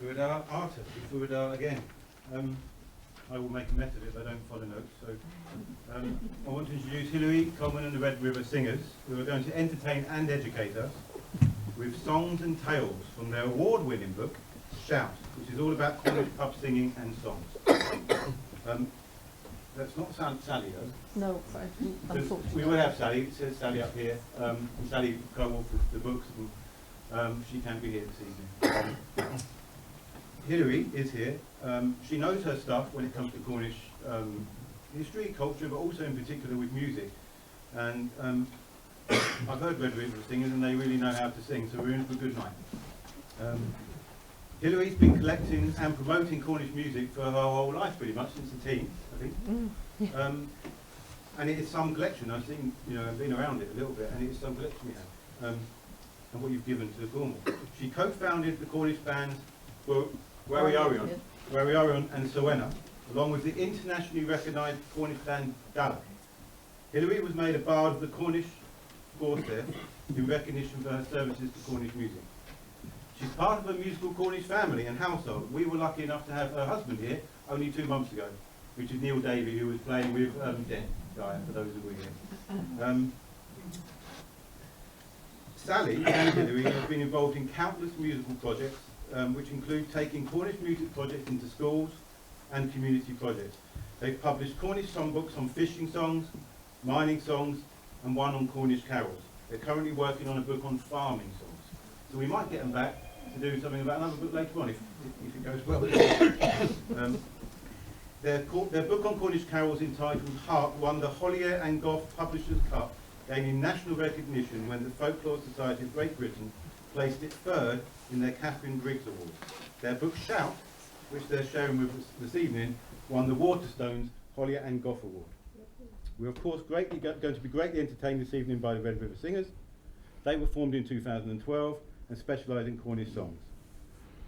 Furuda artist, Furuda again. I will make a mess of it if I don't follow notes. So I want to introduce Hilary Coleman and the Red River Singers, who are going to entertain and educate us with songs and tales from their award-winning book, Shout, which is all about Cornish pub singing and songs. That's not Sally, though. No, unfortunately. We will have Sally. It says Sally up here. Sally co-authored the books, and she can be here this evening. Hilary is here. She knows her stuff when it comes to Cornish history, culture, but also in particular with music. And I've heard Red River Singers, and they really know how to sing, so we're in for a good night. Hilary's been collecting and promoting Cornish music for her whole life, pretty much, since the teens, I think. And it is some collection. I've seen, I've been around it a little bit, and it is some collection we have, and what you've given to Cornwall. She co-founded the Cornish bands Waterstones and Soena, along with the internationally recognised Cornish band Dala. Hilary was made a bard of the Cornish Force in recognition for her services to Cornish music. She's part of a musical Cornish family and household. We were lucky enough to have her husband here only 2 months ago, which is Neil Davey, who was playing with Den Guy, for those who were here. Sally and Hilary have been involved in countless musical projects, which include taking Cornish music projects into schools and community projects. They've published Cornish songbooks on fishing songs, mining songs, and one on Cornish carols. They're currently working on a book on farming songs. So we might get them back to do something about another book later on if it goes well. Their book on Cornish carols entitled Heart won the Holyer and Gof Publishers' Cup, gaining national recognition when the Folklore Society of Great Britain placed it 3rd in their Catherine Griggs Award. Their book Shout, which they're sharing with us this evening, won the Waterstones Holyer and Gof Award. We're of course going to be greatly entertained this evening by the Red River Singers. They were formed in 2012 and specialise in Cornish songs.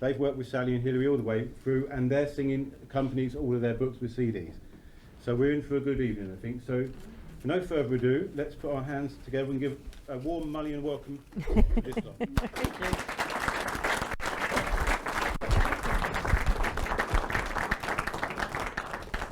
They've worked with Sally and Hilary all the way through, and their singing accompanies all of their books with CDs. So we're in for a good evening, I think. So for no further ado, let's put our hands together and give a warm Mullion welcome to this song. Thank you.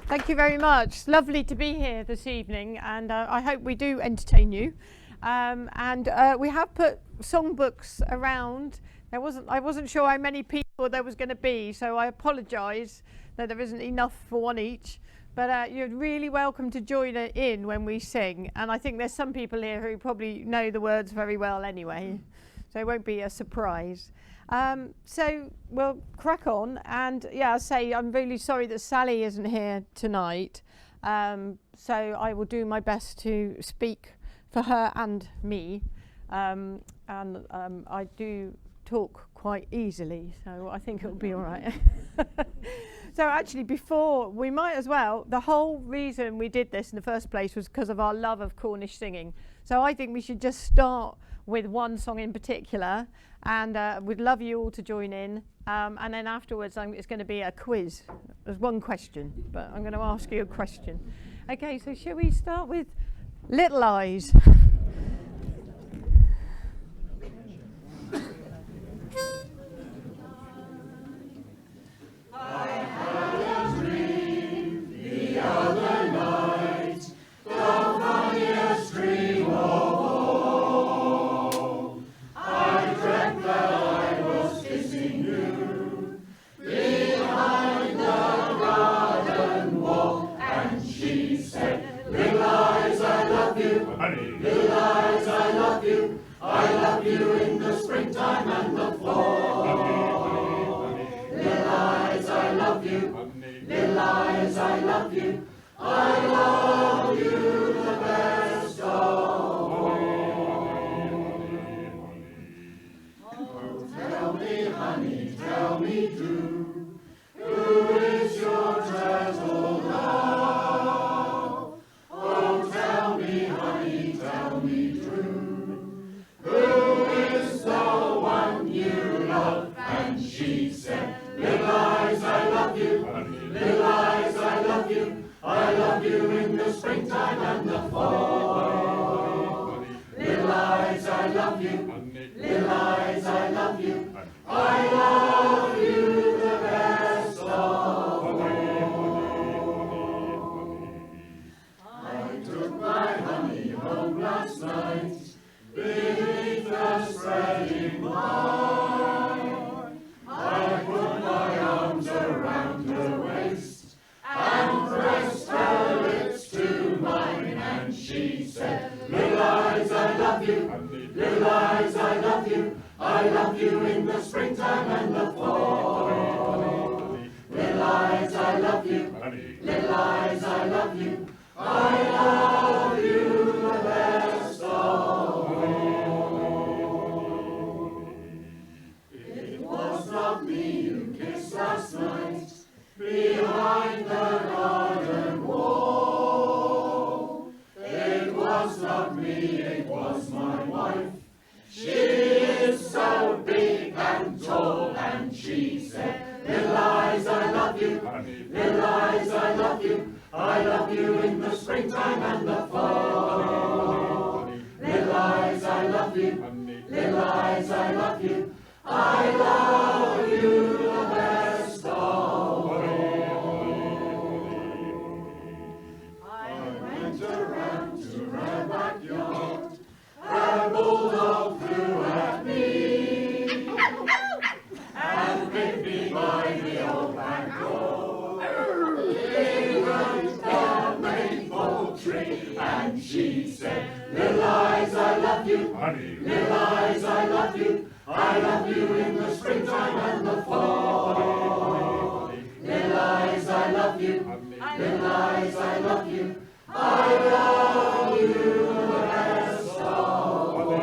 Thank you very much. It's lovely to be here this evening, and I hope we do entertain you. We have put songbooks around. I wasn't sure how many people there was going to be, so I apologise that there isn't enough for one each. But you're really welcome to join in when we sing. And I think there's some people here who probably know the words very well anyway, so it won't be a surprise. So we'll crack on. And yeah, I'll say I'm really sorry that Sally isn't here tonight. So I will do my best to speak for her and me. I do talk quite easily, so I think it'll be all right. So actually, before, we might as well, the whole reason we did this in the first place was because of our love of Cornish singing. So I think we should just start with one song in particular, and we'd love you all to join in. And then afterwards, it's going to be a quiz. There's one question, but I'm going to ask you a question. Okay, so shall we start with Little Eyes? Little eyes, I love you. I love you. springtime and the fall. Little eyes, I love you. Little eyes, I love you. I love you the best of all. It was not me you kissed last night behind the garden wall. It was not me, it was my wife. She is so big and tall, and she said, little eyes, I love you. Little eyes, I love you. I love you in the springtime and the fall. Little eyes, I love you. Little eyes, I love you. I love you the best of all. I went around to her backyard. A bulldog flew at me and bit me by the old back door. The maple tree, and she said, little eyes, I love you. Little eyes, I love you. I love you in the springtime and the fall. Little eyes, I love you. Little eyes, I love you. I love you the best of all.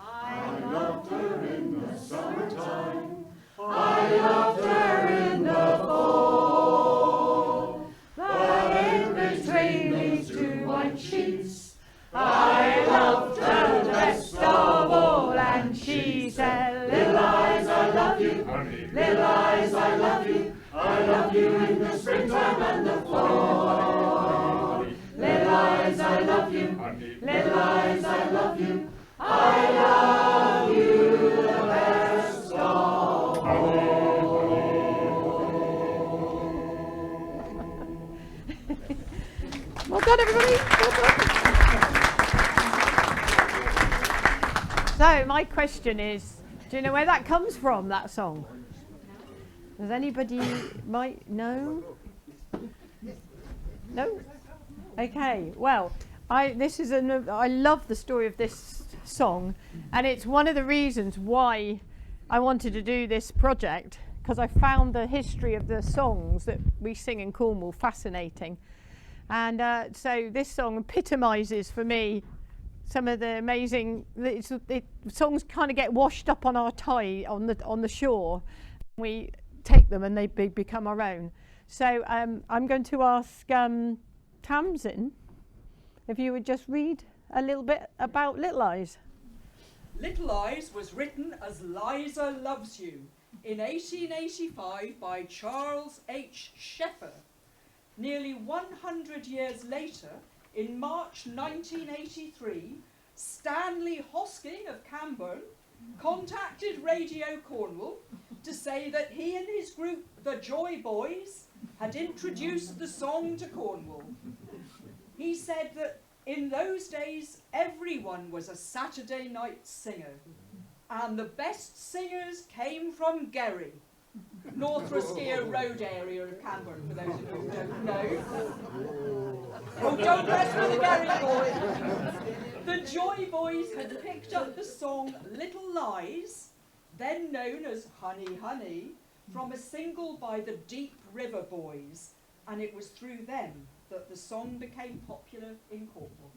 I loved her in the summertime. I loved her in the fall. But in between these two white sheets, I loved her best of all. And she said, little eyes, I love you. Little eyes, I love you. I love you in the springtime and the fall. Little eyes, I love you. Little eyes, I love you. I love you the best of all. Well done, everybody. Well done. So my question is, do you know where that comes from, that song? Does anybody might know? No? Okay, well, I love the story of this song, and it's one of the reasons why I wanted to do this project, because I found the history of the songs that we sing in Cornwall fascinating. And so this song epitomises for me some of the amazing songs kind of get washed up on our tide on the shore. We take them and they become our own. So I'm going to ask Tamsin if you would just read a little bit about Little Eyes. Little Eyes was written as Liza Loves You in 1885 by Charles H. Sheffer. Nearly 100 years later, in March 1983, Stanley Hosking of Camborne contacted Radio Cornwall to say that he and his group, the Joy Boys, had introduced the song to Cornwall. He said that in those days, everyone was a Saturday night singer, and the best singers came from Gerry, North Roscia Road area of Camborne, for those of you who don't know. Oh, don't mess with the Gerry boy. The Joy Boys had picked up the song Little Lies, then known as Honey Honey, from a single by the Deep River Boys, and it was through them that the song became popular in Cornwall.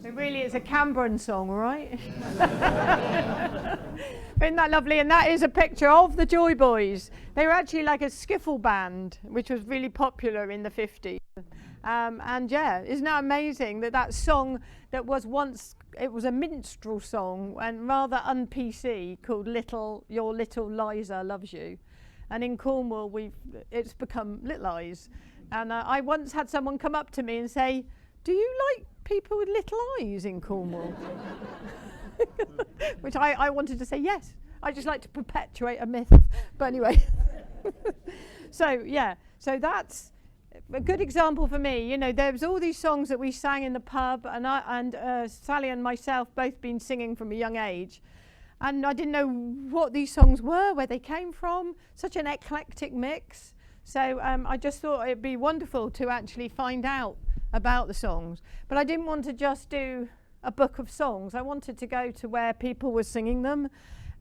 So really it's a Camborne song, right? Isn't that lovely? And that is a picture of the Joy Boys. They were actually like a skiffle band, which was really popular in the 50s. And yeah, isn't that amazing that that song that was once, it was a minstrel song and rather un-PC called Your Little Liza Loves You. And in Cornwall, it's become Little Eyes. And I once had someone come up to me and say, do you like people with little eyes in Cornwall? Which I wanted to say yes. I just like to perpetuate a myth. But anyway. So yeah, so that's a good example for me. You know, there's all these songs that we sang in the pub, and Sally and myself both been singing from a young age. And I didn't know what these songs were, where they came from, such an eclectic mix. So I just thought it'd be wonderful to actually find out about the songs. But I didn't want to just do a book of songs. I wanted to go to where people were singing them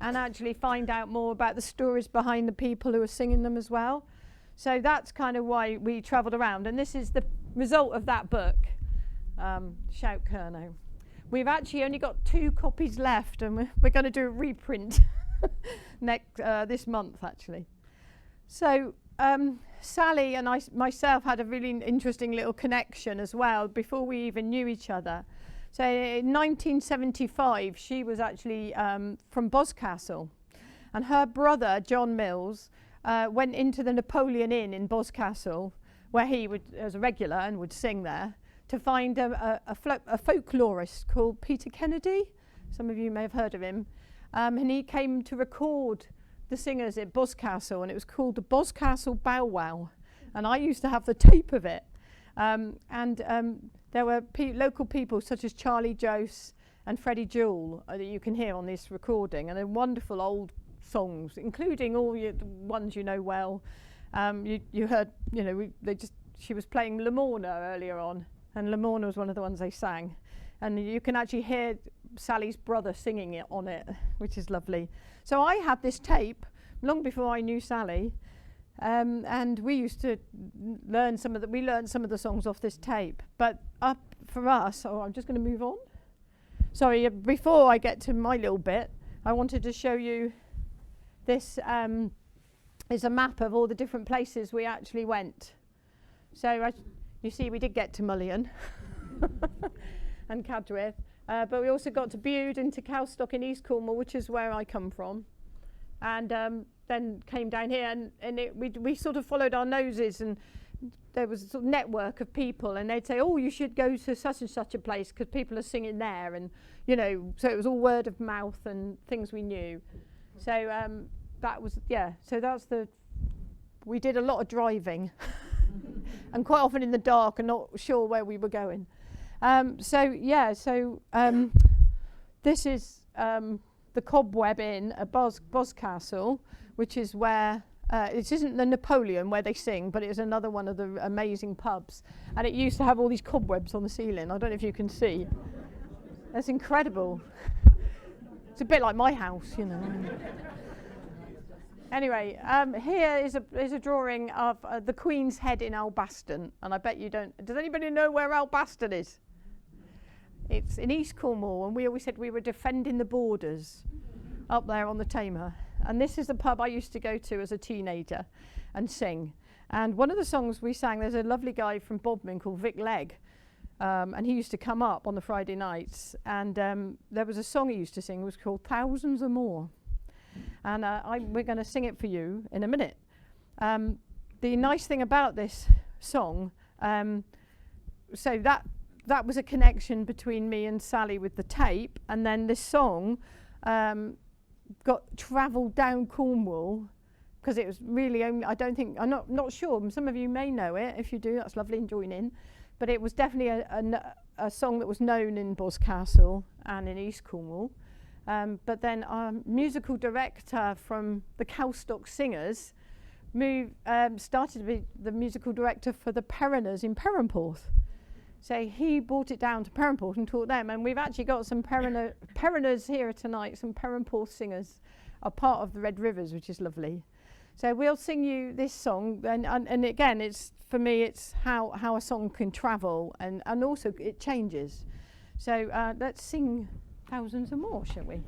and actually find out more about the stories behind the people who were singing them as well. So that's kind of why we travelled around, and this is the result of that book, Shout Kernow. We've actually only got 2 copies left, and we're going to do a reprint this month actually. So Sally and I myself had a really interesting little connection as well before we even knew each other. So in 1975 she was actually from Boscastle, and her brother John Mills went into the Napoleon Inn in Boscastle, where he would, as a regular, and would sing there, to find a folklorist called Peter Kennedy. Some of you may have heard of him. And he came to record the singers at Boscastle, and it was called the Boscastle Bow Wow. And I used to have the tape of it. There were local people such as Charlie Jose and Freddie Jewell that you can hear on this recording, and they're wonderful old songs, including all the ones you know well. You heard, you know, she was playing Lamorna earlier on, and Lamorna was one of the ones they sang. And you can actually hear Sally's brother singing it on it, which is lovely. So I had this tape long before I knew Sally, and we used to learn some of the songs off this tape. But up for us, I'm just going to move on. Sorry, before I get to my little bit, I wanted to show you this is a map of all the different places we actually went. So you see we did get to Mullion and Cadworth, but we also got to Bude and to Cowstock in East Cornwall, which is where I come from, and then came down here, and we sort of followed our noses, and there was a sort of network of people, and they'd say, oh, you should go to such and such a place because people are singing there, and you know, so it was all word of mouth and things we knew. So that was, yeah, so that's we did a lot of driving and quite often in the dark and not sure where we were going. This is the Cobweb Inn at Boscastle, which is where, it isn't the Napoleon where they sing, but it is another one of the amazing pubs. And it used to have all these cobwebs on the ceiling. I don't know if you can see. That's incredible. It's a bit like my house, you know. Anyway, here is a drawing of the Queen's Head in Albaston, and I bet you don't. Does anybody know where Albaston is? It's in East Cornwall, and we always said we were defending the borders up there on the Tamar. And this is the pub I used to go to as a teenager and sing. And one of the songs we sang, there's a lovely guy from Bodmin called Vic Legg, and he used to come up on the Friday nights, and there was a song he used to sing. It was called Thousands or More. And we're going to sing it for you in a minute. The nice thing about this song, so that was a connection between me and Sally with the tape, and then this song got travelled down Cornwall because it was really only, I'm not sure, some of you may know it. If you do, that's lovely and join in. But it was definitely a song that was known in Boscastle and in East Cornwall. But then our musical director from the Cowstock Singers started to be the musical director for the Perriners in Perranporth. So he brought it down to Perranporth and taught them, and we've actually got some Perriners here tonight, some Perranporth singers are part of the Red Rivers, which is lovely. So we'll sing you this song, and again, it's for me, it's how a song can travel, and also it changes. So let's sing Thousands or More, shall we?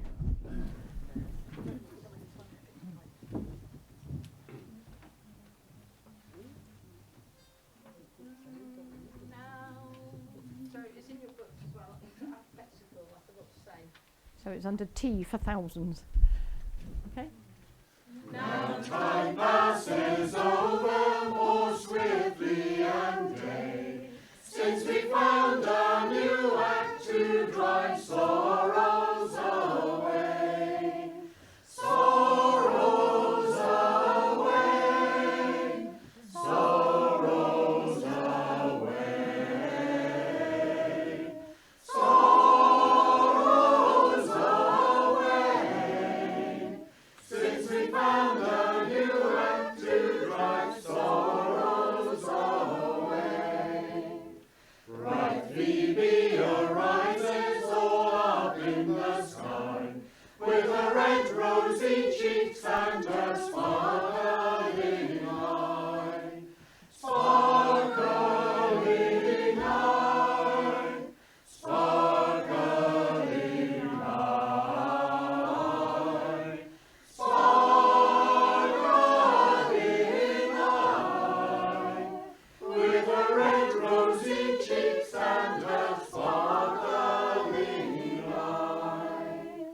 So it's under T for thousands. Okay? Now time passes over more swiftly and gay, since we found a new act to drive sorrows away. Sorrows away. Sorrows away. Sorrows away. Since we found a new act to drive sorrows away. Bright Phoebe arises cheeks and a sparkling eye. Sparkling eye. Sparkling eye. Sparkling eye. With a red rosy cheeks and a sparkling eye.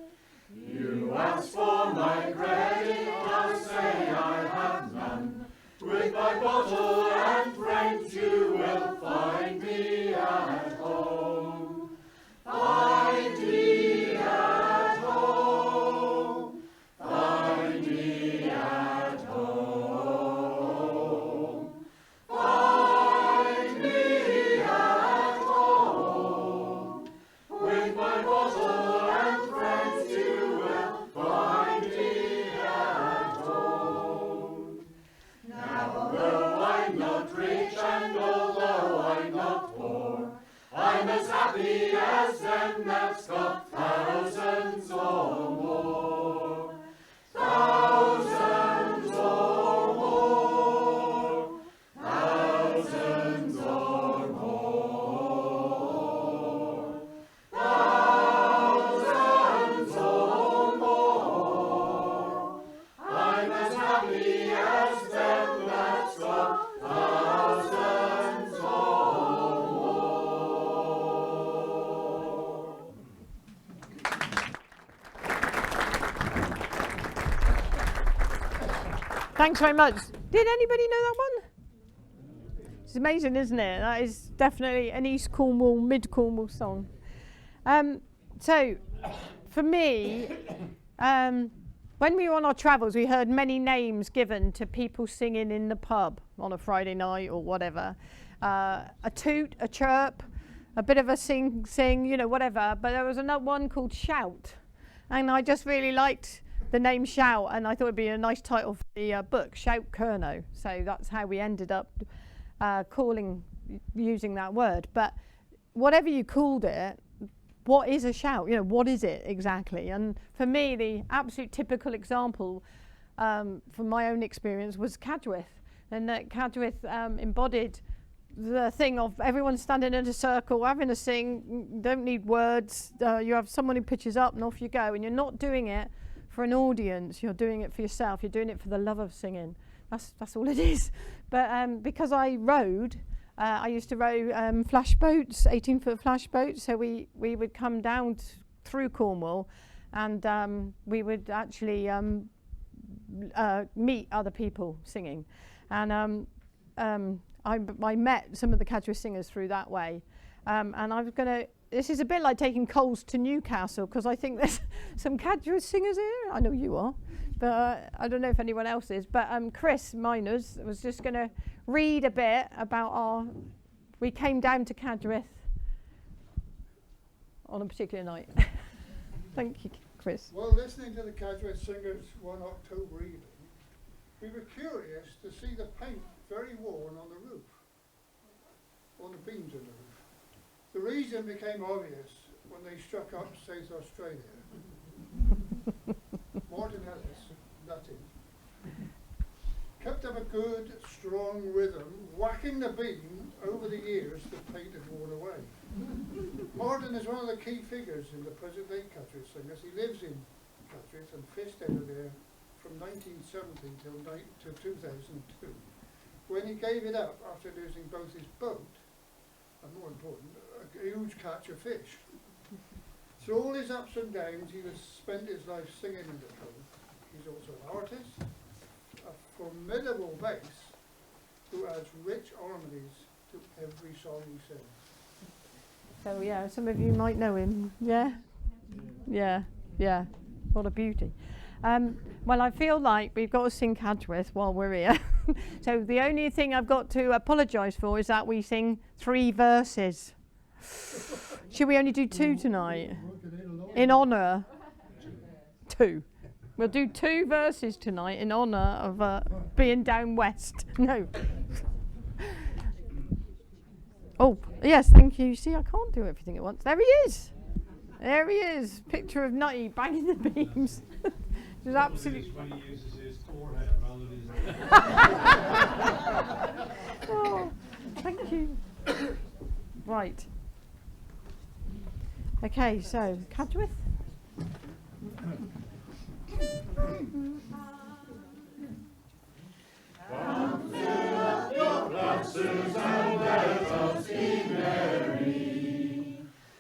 You ask for my credit, I'll say I have none. With my bottle and friends you will find me at home. Find me at home. Find me at home. Find me at home. With my bottle and friends you will find me at home. Now although I'm not rich and although I'm not poor, I'm as happy as them that's got thousands or more. Thousands or more. Thousands or more. Thousands or more. I'm as happy as them that's got thousands or more. Thanks very much. Did anybody know that one? It's amazing, isn't it? That is definitely an East Cornwall, Mid Cornwall song. So, for me, when we were on our travels, we heard many names given to people singing in the pub on a Friday night or whatever. A toot, a chirp, a bit of a sing, you know, whatever. But there was another one called Shout. And I just really liked the name Shout, and I thought it'd be a nice title for the book, Shout Kernow. So that's how we ended up using that word. But whatever you called it, what is a shout? You know, what is it exactly? And for me, the absolute typical example from my own experience was Cadgwith. And that Cadgwith embodied the thing of everyone standing in a circle, having a sing, don't need words. You have someone who pitches up and off you go. And you're not doing it for an audience, you're doing it for yourself. You're doing it for the love of singing. That's all it is. But because I rowed, I used to row flash boats, 18-foot flash boats. So we would come down through Cornwall, and we would actually meet other people singing. And I met some of the Cadgwith singers through that way. And I was going to, this is a bit like taking Coles to Newcastle, because I think there's some Cadgwith singers here. I know you are, but I don't know if anyone else is. But Chris Miners was just going to read a bit about we came down to Cadgwith on a particular night. Thank you, Chris. While listening to the Cadgwith singers one October evening, we were curious to see the paint very worn on the roof, on the beams in the roof. The reason became obvious when they struck up South Australia. Martin Ellis, Latin, kept up a good, strong rhythm, whacking the beam over the years the paint had worn away. Martin is one of the key figures in the present-day Cadgwith singers. He lives in Cadgwith and fished out of there from 1970 till 2002, when he gave it up after losing both his boat and, more important, a huge catch of fish. Through all his ups and downs, he has spent his life singing in the cove. He's also an artist, a formidable bass, who adds rich harmonies to every song he sings. So yeah, some of you might know him. Yeah? Yeah. What a beauty. Well, I feel like we've got to sing Cadgwith while we're here. So the only thing I've got to apologise for is that we sing 3 verses. Should we only do 2 tonight? In honour? 2. We'll do 2 verses tonight in honour of being down west. No. Oh, yes, thank you. See, I can't do everything at once. There he is. There he is. Picture of Nutty banging the beams. It was absolutely. When he uses his forehead rather than his Oh, thank you. Right. Okay, so Cadgwith. glasses and let us be merry.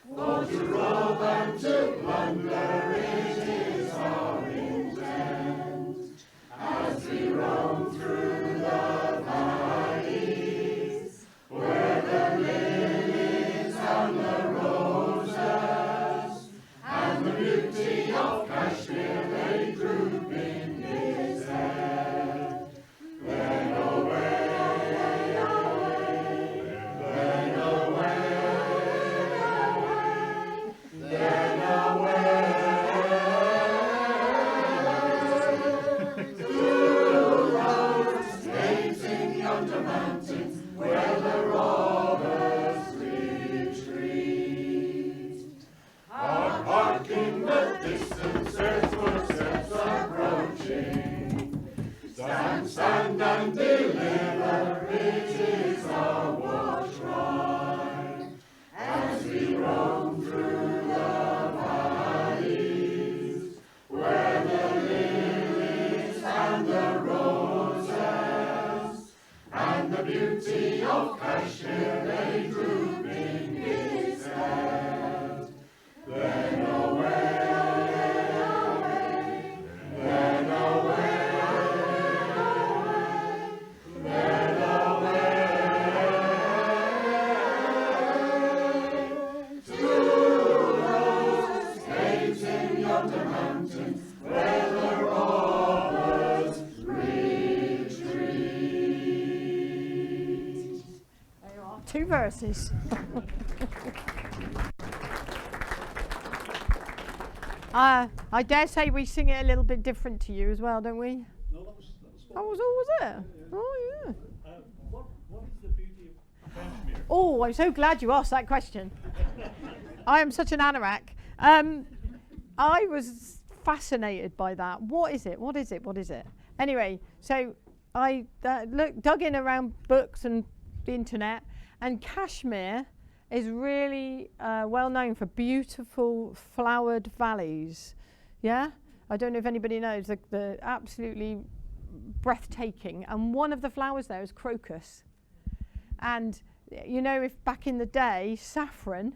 For to rob and to plunder it is our intent. As we roam through the valleys, where the lilies and the roses, and the beauty of Kashmir they droop in his head. Then away, then away, then away, to those caves in yonder mountains where the robbers retreat. Hark in the distance, earth's footsteps approaching. Stand, stand and deliver, it is our watch cry. As we roam through the valleys, where the lilies and the roses, and the beauty of Kashmir they droop in his head. Then away, then away, then away, to those caves in yonder mountains where the robbers retreat. There you are. 2 verses. I dare say we sing it a little bit different to you as well, don't we? No, that was fine. Oh, was it? Oh, yeah. What is the beauty of Kashmir? Oh, I'm so glad you asked that question. I am such an anorak. I was fascinated by that. What is it? What is it? What is it? Anyway, so I dug in around books and the internet, and Kashmir is really well known for beautiful flowered valleys. Yeah? I don't know if anybody knows, the absolutely breathtaking. And one of the flowers there is crocus. And you know, if back in the day, saffron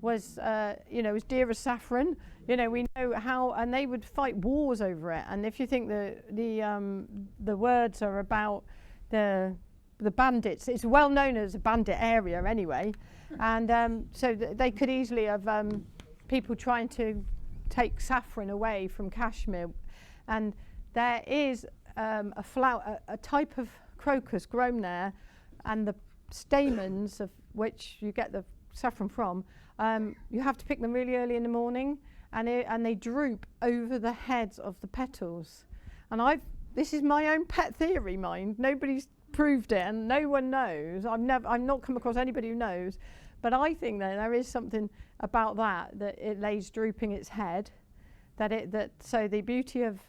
was, as dear as saffron, we know how, and they would fight wars over it. And if you think the words are about the bandits, it's well known as a bandit area anyway. And so they could easily have people trying to take saffron away from Kashmir. And there is a flower, a type of crocus grown there, and the stamens of which you get the saffron from, you have to pick them really early in the morning, and they droop over the heads of the petals. And this is my own pet theory, mind. Nobody's proved it, and no one knows. I've not come across anybody who knows, but I think that there is something about that it lays drooping its head. So the beauty of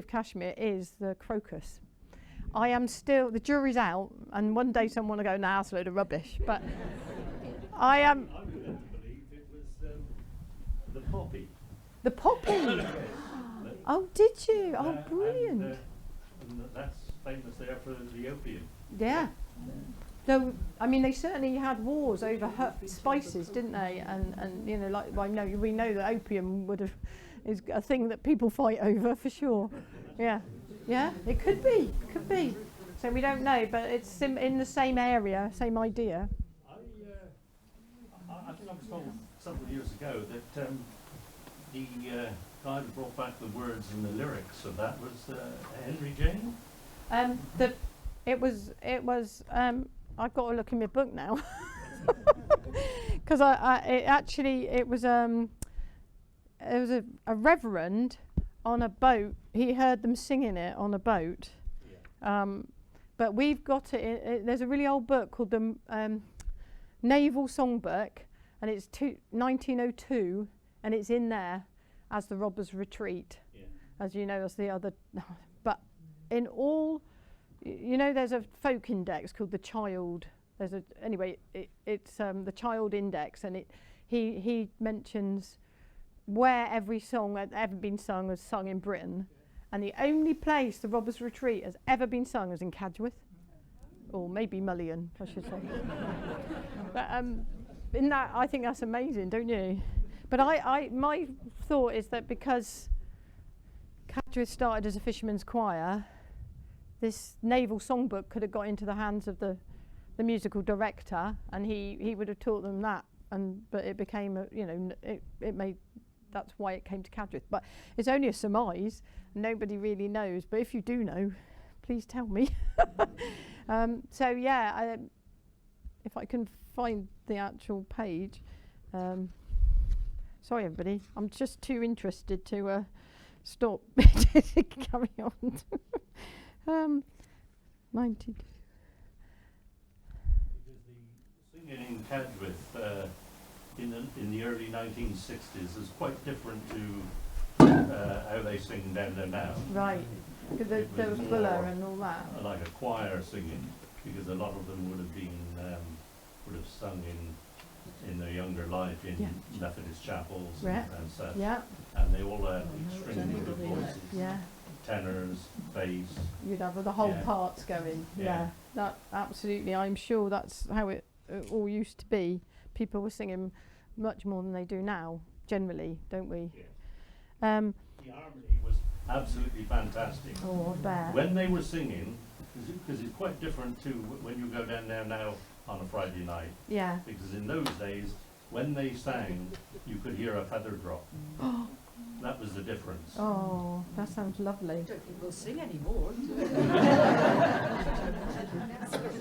Kashmir is the crocus. I am still, the jury's out, and one day someone will go, nah, that's a load of rubbish. But I am. I'm going to believe it was the poppy. The poppy. Oh, did you? Oh, brilliant. And that's famous there for the opium. Yeah. Though, I mean, they certainly had wars over spices, didn't they? And we know that opium is a thing that people fight over for sure. Yeah. Yeah, it could be. So we don't know, but it's in the same area, same idea. I think I was told several years ago that the guy who brought back the words and the lyrics of that was Henry James. It was. I've got to look in my book now, because it was a reverend on a boat. He heard them singing it on a boat. Yeah. But we've got it. There's a really old book called the Naval Songbook, and it's 1902, and it's in there as the Robbers' Retreat. Yeah. as you know, as the other. But in all, you know, there's a folk index called the Child. It's the Child Index, and he mentions where every song had ever been sung was sung in Britain, and the only place the Robbers' Retreat has ever been sung is in Cadgwith, or maybe Mullion, I should say. But in that, I think that's amazing, don't you? But my thought is that because Cadgwith started as a fisherman's choir, this naval songbook could have got into the hands of the musical director, and he would have taught them that. But it became that's why it came to Cadgwith. But it's only a surmise. Nobody really knows. But if you do know, please tell me. So yeah, if I can find the actual page. Sorry, everybody. I'm just too interested to stop. Carry on. 92. Because the singing in Cadgwith in the early 1960s is quite different to how they sing down there now. Right. Because there was Buller and all that. Like a choir singing, because a lot of them would have sung in their younger life in Methodist chapels and such. Yeah. And they all had extremely good voices. Yeah. Tenors, bass. You'd have the whole parts going. Yeah. That absolutely. I'm sure that's how it all used to be. People were singing much more than they do now, generally, don't we? Yes. The harmony was absolutely fantastic. Oh, I bet. When they were singing, because it's quite different to when you go down there now on a Friday night. Yeah. Because in those days, when they sang, you could hear a feather drop. That was the difference. Oh, that sounds lovely. I don't think we'll sing anymore.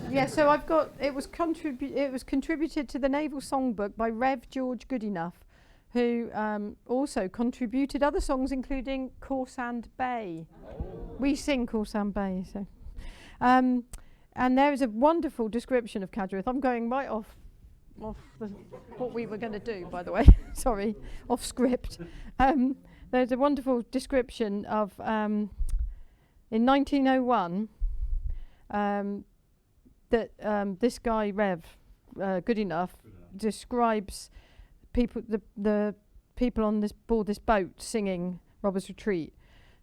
Yeah, so I've got it was contributed to the Naval Songbook by Rev George Goodenough, who also contributed other songs, including Corsand Bay. We sing Corsand Bay, so. And there is a wonderful description of Cadgwith. I'm going right off what we were going to do, by the way. Sorry, off script. There's a wonderful description of in 1901 that this guy Rev Goodenough describes people, the people on board this boat singing Robbers' Retreat.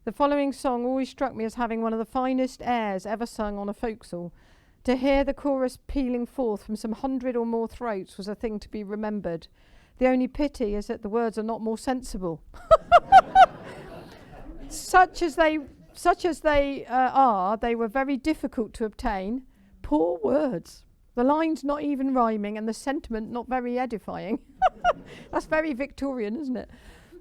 The following song always struck me as having one of the finest airs ever sung on a forecastle. To hear the chorus pealing forth from some 100 or more throats was a thing to be remembered. The only pity is that the words are not more sensible. Such as they are, they were very difficult to obtain. Poor words. The lines not even rhyming and the sentiment not very edifying. That's very Victorian, isn't it?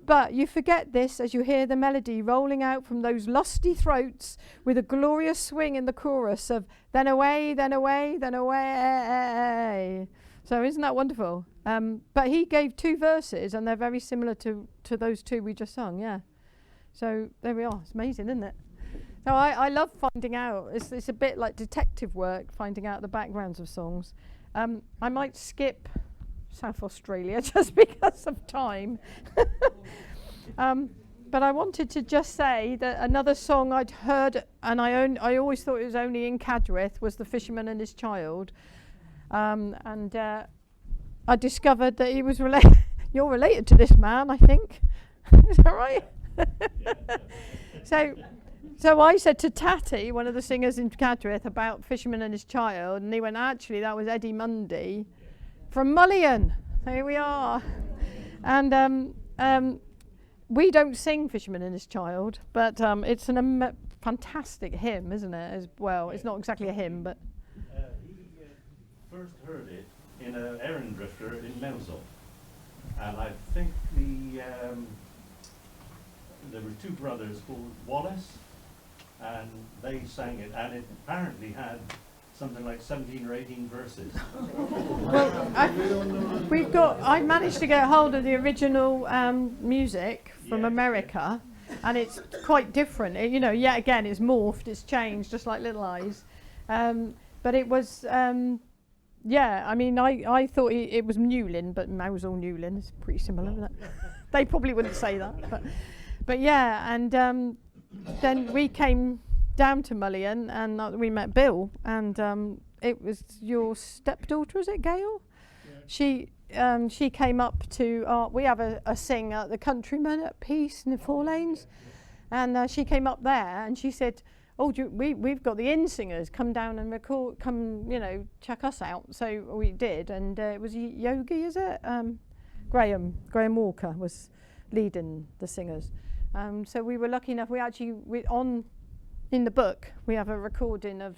But you forget this as you hear the melody rolling out from those lusty throats with a glorious swing in the chorus of then away, then away, then away. So isn't that wonderful? But he gave 2 verses and they're very similar to those 2 we just sung, yeah. So there we are. It's amazing, isn't it? So I love finding out. It's a bit like detective work, finding out the backgrounds of songs. I might skip South Australia just because of time. But I wanted to just say that another song I'd heard, and I always thought it was only in Cadgwith, was The Fisherman and His Child. And I discovered that he was related. You're related to this man, I think. Is that right? So I said to Tatty, one of the singers in Cadgwith, about Fisherman and His Child, and he went, actually, that was Eddie Mundy from Mullion. Here we are. And we don't sing Fisherman and His Child, but it's a fantastic hymn, isn't it, as well? It's not exactly a hymn, but... He first heard it in an Erin drifter in Mousehole. And I think there were 2 brothers called Wallace, and they sang it, and it apparently had something like 17 or 18 verses. Well, I managed to get hold of the original music from America, and it's quite different. Yet again, it's morphed, it's changed, just like Little Eyes. But it was, I thought it was Mullion, but Mousehole Mullion is pretty similar, isn't it? They probably wouldn't say that. But yeah, and then we came down to Mullion and we met Bill, and it was your stepdaughter, is it, Gail? Yeah. She came up to, we have a sing at the Countryman at Peace in the Four Lanes, and she came up there and she said, oh, we've got the inn singers, come down and record, come, you know, check us out. So we did, and it was Yogi, is it? Graham Walker was leading the singers. So we were lucky enough, in the book, we have a recording of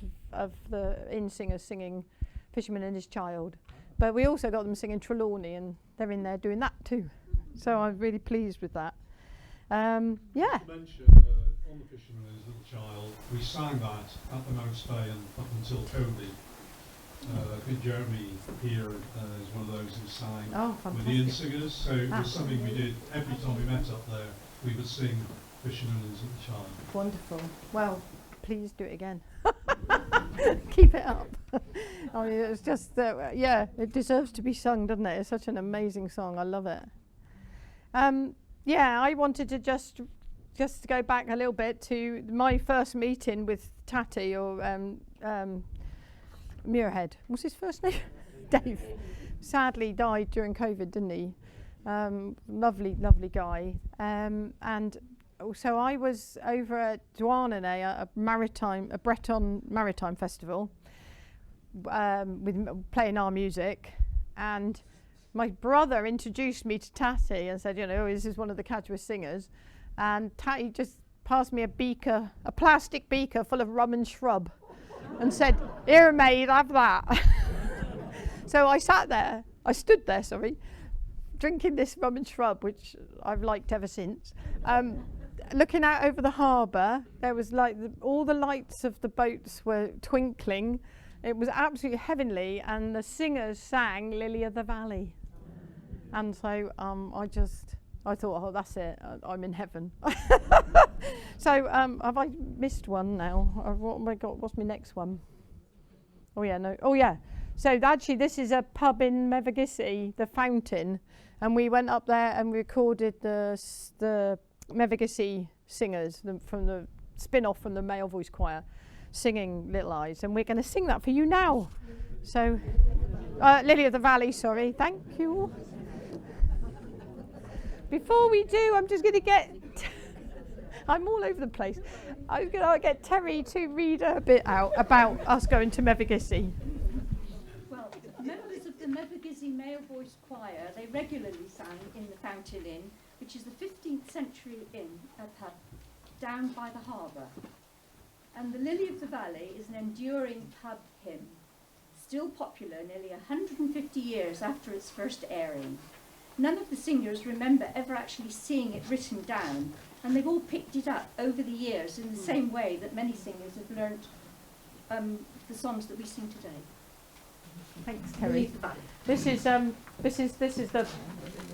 the inn singers singing Fisherman and His Child. But we also got them singing Trelawney, and they're in there doing that too. So I'm really pleased with that. Yeah. To mention, on the Fisherman and His Little Child, we sang that at the Mount Spain up until COVID. I think Jeremy here is one of those who sang with the inn singers, so it was something we did every time we met up there. We would sing Fisherman and His Little Child. Wonderful. Well, please do it again. Keep it up. I mean, it's just, yeah, it deserves to be sung, doesn't it? It's such an amazing song. I love it. Yeah, I wanted to just go back a little bit to my first meeting with Tatty, or Muirhead. What's his first name? Dave. Sadly died during COVID, didn't he? Lovely guy. And so I was over at Douarnenez, a Breton maritime festival, with playing our music, and my brother introduced me to Tatty and said, you know, this is one of the Cadgwith singers, and Tatty just passed me a plastic beaker full of rum and shrub, and said, "Here, maid, have that." So I stood there, drinking this rum and shrub, which I've liked ever since. Looking out over the harbour, there was like all the lights of the boats were twinkling. It was absolutely heavenly, and the singers sang Lily of the Valley. And so I thought, oh, that's it, I'm in heaven. So have I missed one now? What have I got? What's my next one? Oh yeah, no. Oh yeah. So actually, this is a pub in Mevagissey, the Fountain, and we went up there and recorded the Mevagissey singers from the spin-off from the male voice choir, singing Little Eyes, and we're going to sing that for you now. So, Lily of the Valley, sorry, thank you. Before we do, I'm just going to get, I'm all over the place. I'm going to get Terry to read a bit out about us going to Mevagissey. Well, members of the Mevagissey male voice choir, they regularly sang in the Fountain Inn, which is the 15th century inn, a pub, down by the harbour. And the Lily of the Valley is an enduring pub hymn, still popular nearly 150 years after its first airing. None of the singers remember ever actually seeing it written down, and they've all picked it up over the years in the same way that many singers have learnt the songs that we sing today. Thanks, Terry. This is the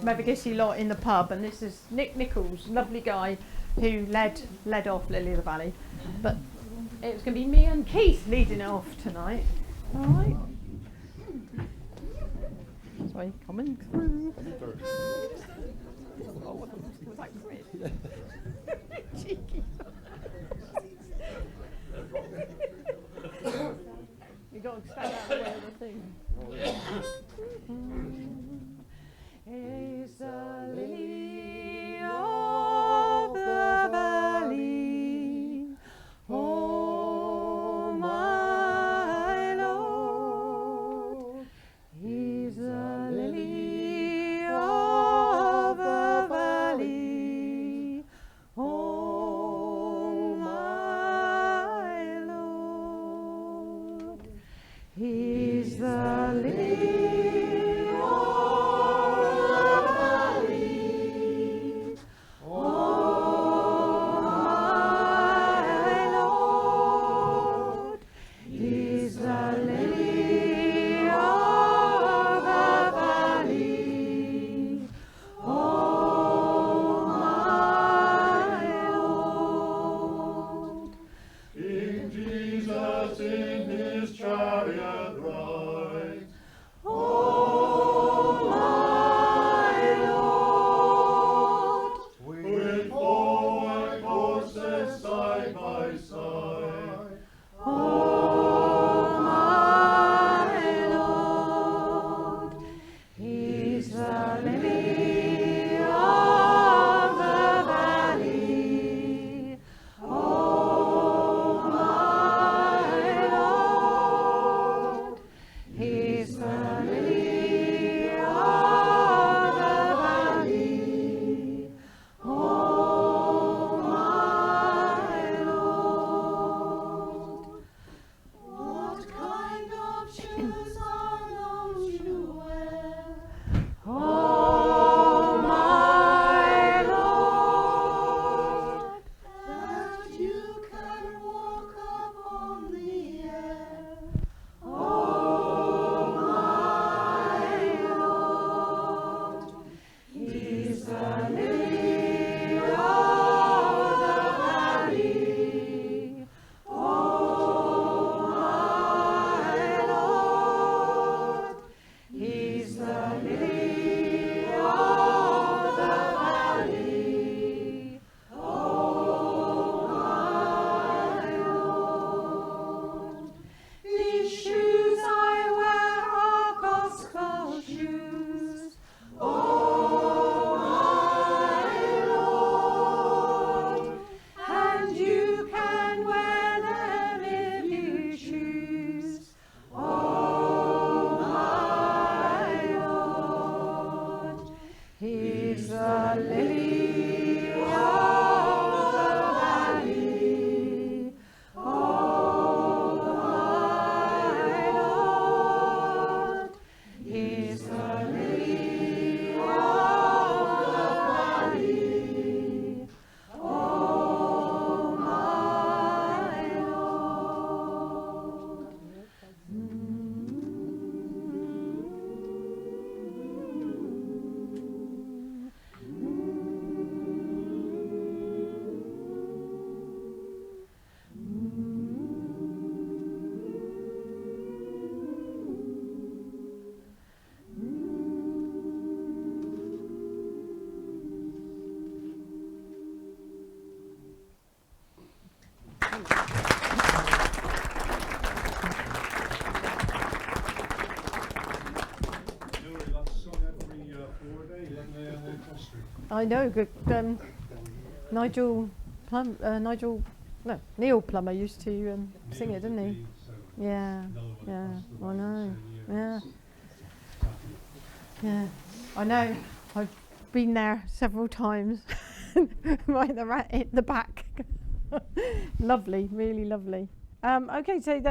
Mevagissey lot in the pub, and this is Nick Nichols, lovely guy, who led off Lily of the Valley. But it's going to be me and Keith leading it off tonight. All right. Sorry, coming through. Oh, was that great? Cheeky. You got to stand out the way of the thing. Is the lily of the valley, oh my Lord, is the lily of the valley, I know. Good. Neil Plummer used to sing it, didn't he? Yeah, yeah. I know. Yeah, yeah. I know. I've been there several times. Right at the back. Lovely, really lovely. Okay, so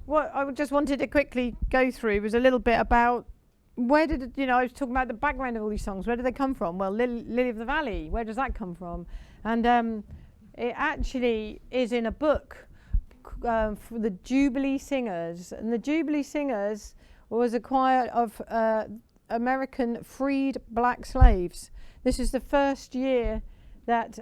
what I just wanted to quickly go through was a little bit about where did it, I was talking about the background of all these songs. Where do they come from? Well, Lily of the Valley. Where does that come from? And it actually is in a book for the Jubilee Singers, and the Jubilee Singers was a choir of American freed black slaves. This is the first year that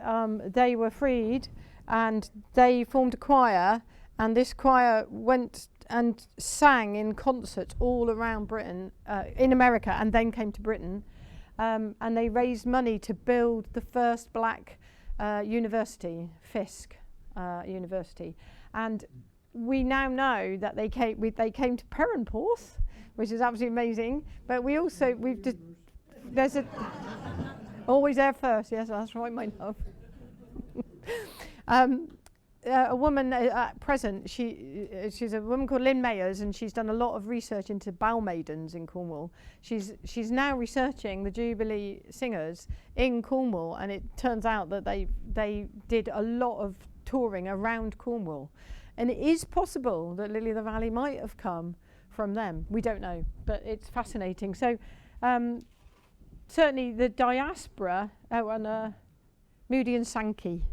they were freed, and they formed a choir, and this choir went and sang in concerts all around Britain, in America, and then came to Britain, and they raised money to build the first black university, Fisk University, and we now know that they came to Perranporth, which is absolutely amazing. But there's a always there first. Yes, that's right, my love. A woman at present, she's a woman called Lynn Mayers, and she's done a lot of research into bowel maidens in Cornwall. She's now researching the Jubilee Singers in Cornwall, and it turns out that they did a lot of touring around Cornwall, and it is possible that Lily of the Valley might have come from them. We don't know, but it's fascinating. So certainly the diaspora, and Moody and Sankey.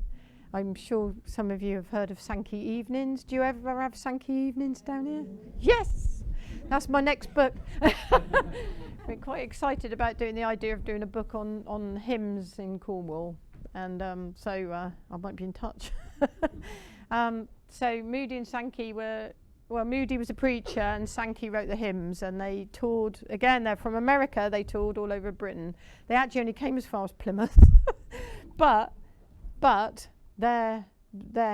I'm sure some of you have heard of Sankey evenings. Do you ever have Sankey evenings down here? Yes! That's my next book. We're quite excited about doing the idea of doing a book on hymns in Cornwall, and so I might be in touch. So Moody and Sankey Moody was a preacher and Sankey wrote the hymns, and they toured, again, they're from America, they toured all over Britain. They actually only came as far as Plymouth, but their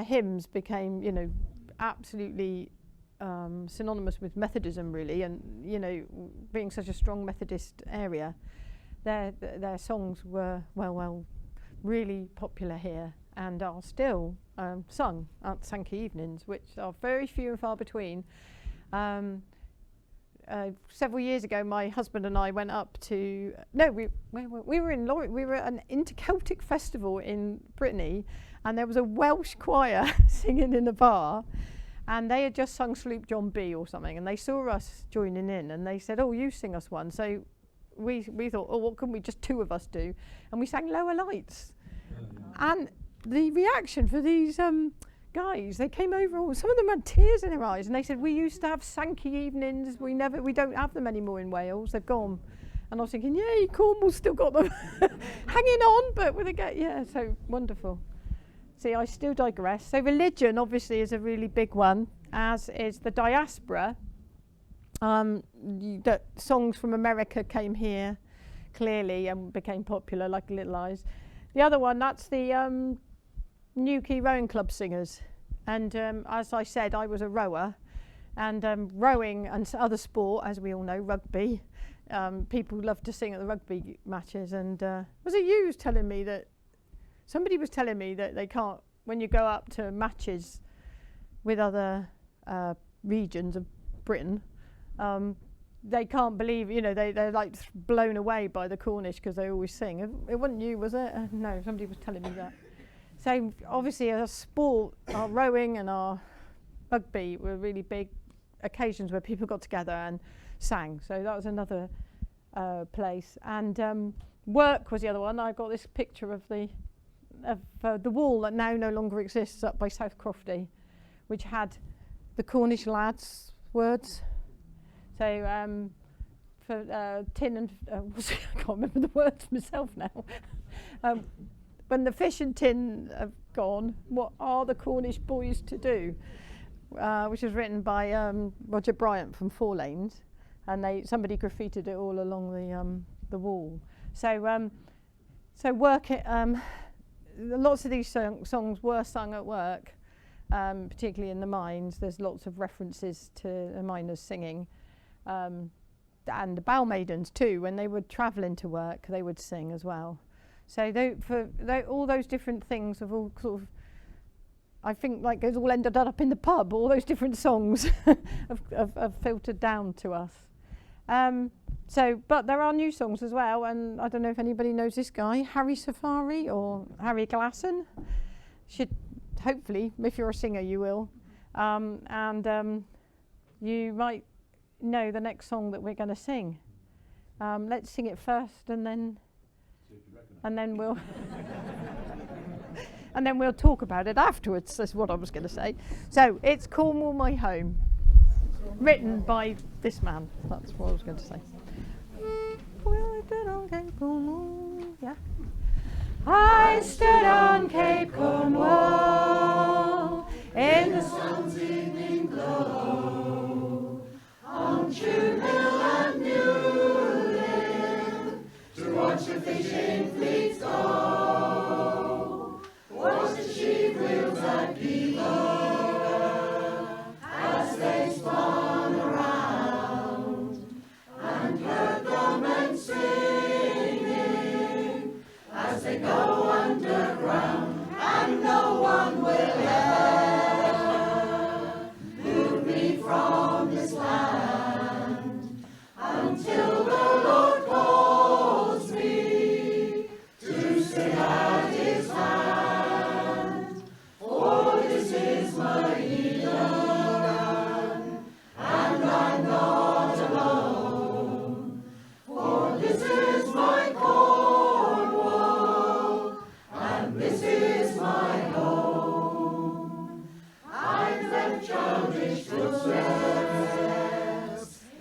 hymns became, absolutely synonymous with Methodism, really, and, being such a strong Methodist area, their songs were, really popular here and are still sung at Sankey evenings, which are very few and far between. Several years ago, my husband and I went up to we were in Lorry. We were at an Inter-Celtic festival in Brittany, and there was a Welsh choir singing in the bar, and they had just sung Sloop John B or something, and they saw us joining in, and they said, "Oh, you sing us one." So we thought, "Oh, what can we just two of us do?" And we sang Lower Lights, and the reaction for these guys, they came over, some of them had tears in their eyes, and they said, "We used to have Sankey evenings, we don't have them anymore in Wales, they've gone." And I was thinking, yay, Cornwall's still got them hanging on, but with so wonderful. See, I still digress. So religion obviously is a really big one, as is the diaspora. That songs from America came here clearly and became popular, like Little Eyes. The other one, that's the Newquay Rowing Club singers, and as I said, I was a rower, and rowing and other sport, as we all know, rugby, people love to sing at the rugby matches, and was it you who's telling me that somebody was telling me that they can't, when you go up to matches with other regions of Britain, they can't believe, they're like blown away by the Cornish because they always sing. It wasn't you, was it? No, somebody was telling me that. So obviously our sport, our rowing and our rugby were really big occasions where people got together and sang. So that was another place. And work was the other one. I got this picture of the wall that now no longer exists up by South Crofty, which had the Cornish lads' words. So for tin and I can't remember the words myself now. When the fish and tin have gone, what are the Cornish boys to do? Which was written by Roger Bryant from Four Lanes, and somebody graffitied it all along the wall. So work. Lots of these songs were sung at work, particularly in the mines. There's lots of references to the miners singing. And the bow maidens too, when they would travel into work, they would sing as well. So all those different things have all sort of, I think, like it's all ended up in the pub. All those different songs have filtered down to us. But there are new songs as well, and I don't know if anybody knows this guy, Harry Safari or Harry Glasson. Should hopefully, if you're a singer, you will, you might know the next song that we're going to sing. Let's sing it first, and then we'll and then we'll talk about it afterwards. That's what I was going to say. So it's Cornwall, My Home, written by this man. That's what I was going to say. Well, I stood on Cape Cornwall, yeah. I stood on Cape Cornwall in the sun's evening glow, on Tune Hill and Mullion, to watch the fishing fleets go, watch the sheep wheels at Beaver as they spun around, and heard the men singing as they go underground, and no one will ever move me from this land until the Lord calls me to sit at his hand. For this is my Eden, and I'm not alone. For this is my Cornwall, and this is my home. I've left childish footsteps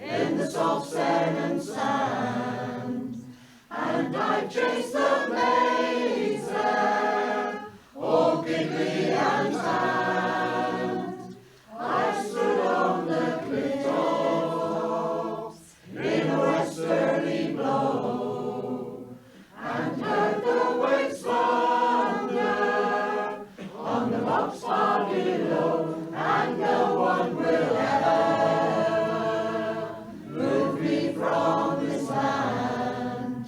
in the soft sand, and I've chased the maids there, all giggly and tanned. I've stood on the cliff tops in a westerly blow, and heard the waves thunder on the rocks far below, and no one will ever move me from this land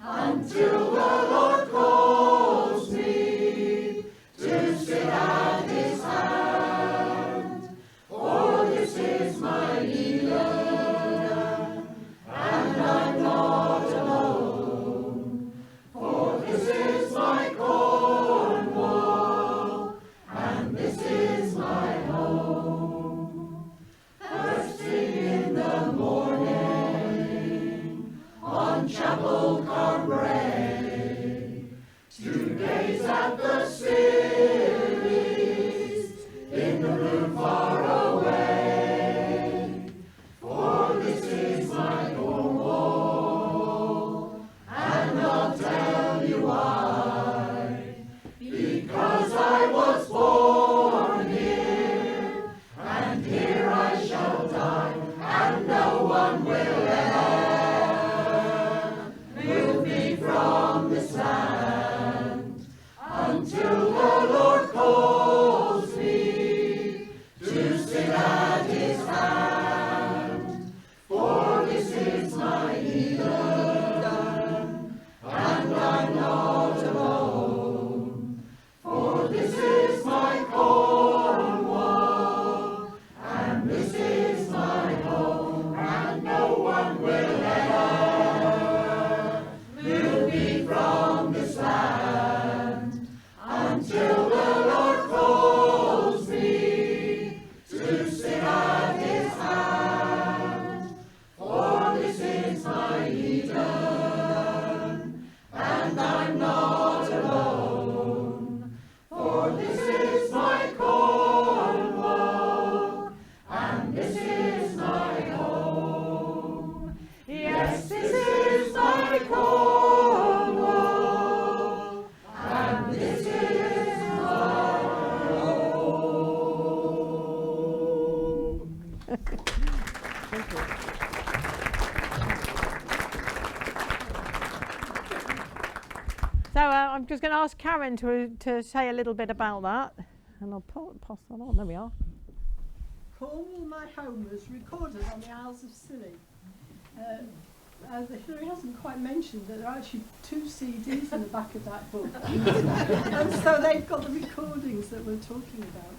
until the Lord calls me to sit at his hand. For this is my Eden, and I'm not alone. For this is my Cornwall, and this is my home. First thing in the morning, on chapel carbray, to gaze at the cities in the blue far away. For this is my Cornwall, and I'll tell you why. Because I was born here, and here I shall die, and no one will ever move me from this land until the Lord calls me to sit at his hand. For this is my Eden, and I'm not alone. For this is my Cornwall, and this is my home, and no one will ever move me from this land until the Lord calls me to sit at his hand. For this is my Eden, and I'm not alone. For this is my Cornwall, and this is my home. Yes, this is my Cornwall, and this is my home. Thank you. So I'm just going to ask Karen to say a little bit about that, and I'll pass that on. There we are. Cornwall, My Home was recorded on the Isles of Scilly. Hilary hasn't quite mentioned that there are actually 2 CDs in the back of that book. And so they've got the recordings that we're talking about.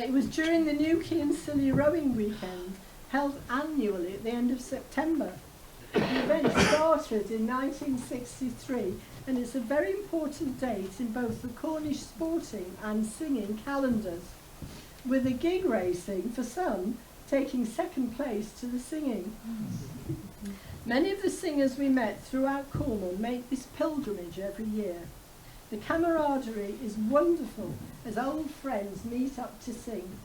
It was during the Newquay and Scilly rowing weekend, held annually at the end of September. The event started in 1963, and it's a very important date in both the Cornish sporting and singing calendars, with a gig racing for some taking second place to the singing. Many of the singers we met throughout Cornwall make this pilgrimage every year. The camaraderie is wonderful as old friends meet up to sing.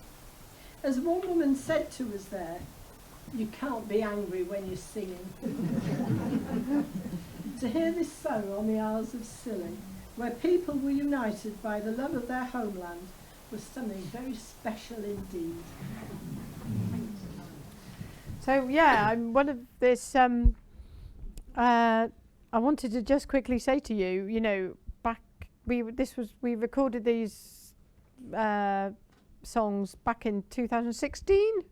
As one woman said to us there, "You can't be angry when you're singing." To hear this sung on the Isles of Scilly, where people were united by the love of their homeland, was something very special indeed. So yeah, I'm one of this. I wanted to just quickly say to you, you know, we recorded these songs back in 2016.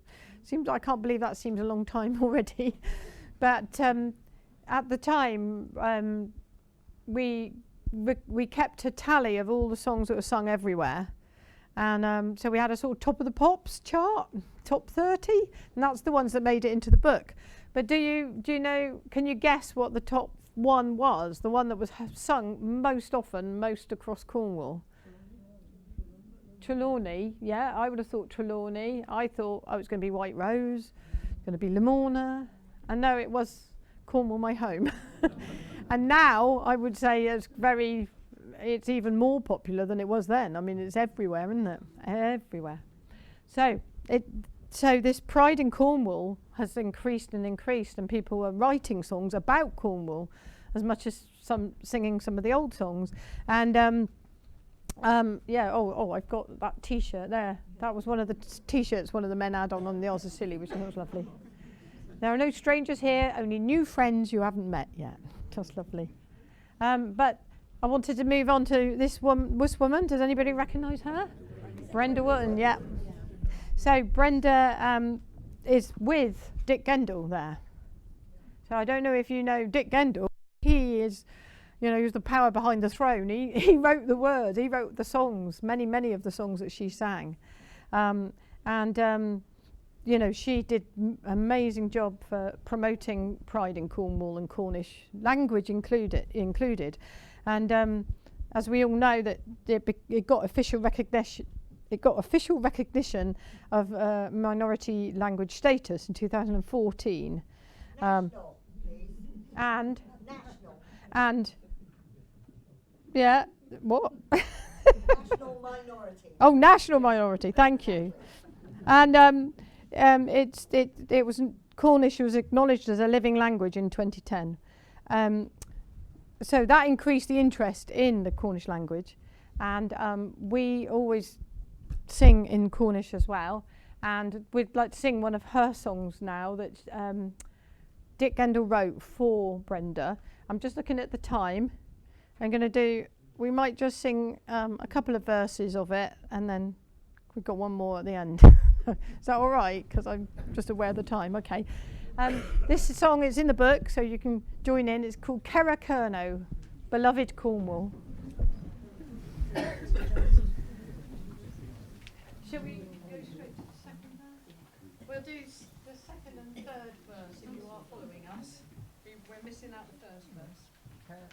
I can't believe that seems a long time already, but at the time we kept a tally of all the songs that were sung everywhere. And so we had a sort of top of the pops chart, top 30, and that's the ones that made it into the book. But do you know, can you guess what the top one was? The one that was sung most often, most across Cornwall? Trelawney, yeah, I would have thought Trelawney. I thought it was going to be White Rose, going to be Lamorna, and no, it was Cornwall, my home. And now I would say it's even more popular than it was then. I mean, it's everywhere, isn't it? Everywhere. So this pride in Cornwall has increased and increased, and people are writing songs about Cornwall as much as singing some of the old songs. And I've got that T-shirt there. That was one of the T-shirts one of the men had on the Isles of Scilly, which I thought was lovely. There are no strangers here, only new friends you haven't met yet. Just lovely. But I wanted to move on to this woman. Does anybody recognise her? Brenda Wootton, yeah. So Brenda is with Dick Gendall there. So I don't know if you know Dick Gendall. He is, he was the power behind the throne. He wrote the words, he wrote the songs, many of the songs that she sang. She did amazing job for promoting pride in Cornwall and Cornish language included. And as we all know, that it got official recognition. It got official recognition of minority language status in 2014. National, please. And National. And yeah, what? National minority. Oh, national minority. Thank you. And Cornish was acknowledged as a living language in 2010. So that increased the interest in the Cornish language, and we always sing in Cornish as well. And we'd like to sing one of her songs now that Dick Gendall wrote for Brenda. I'm just looking at the time. We might just sing a couple of verses of it, and then we've got one more at the end. Is that all right? Because I'm just aware of the time. Okay. This song is in the book, so you can join in. It's called Shout Kernow, Beloved Cornwall. Shall we go straight to the second verse? We'll do the second and third verse if you are following us. We're missing out the first verse. Carol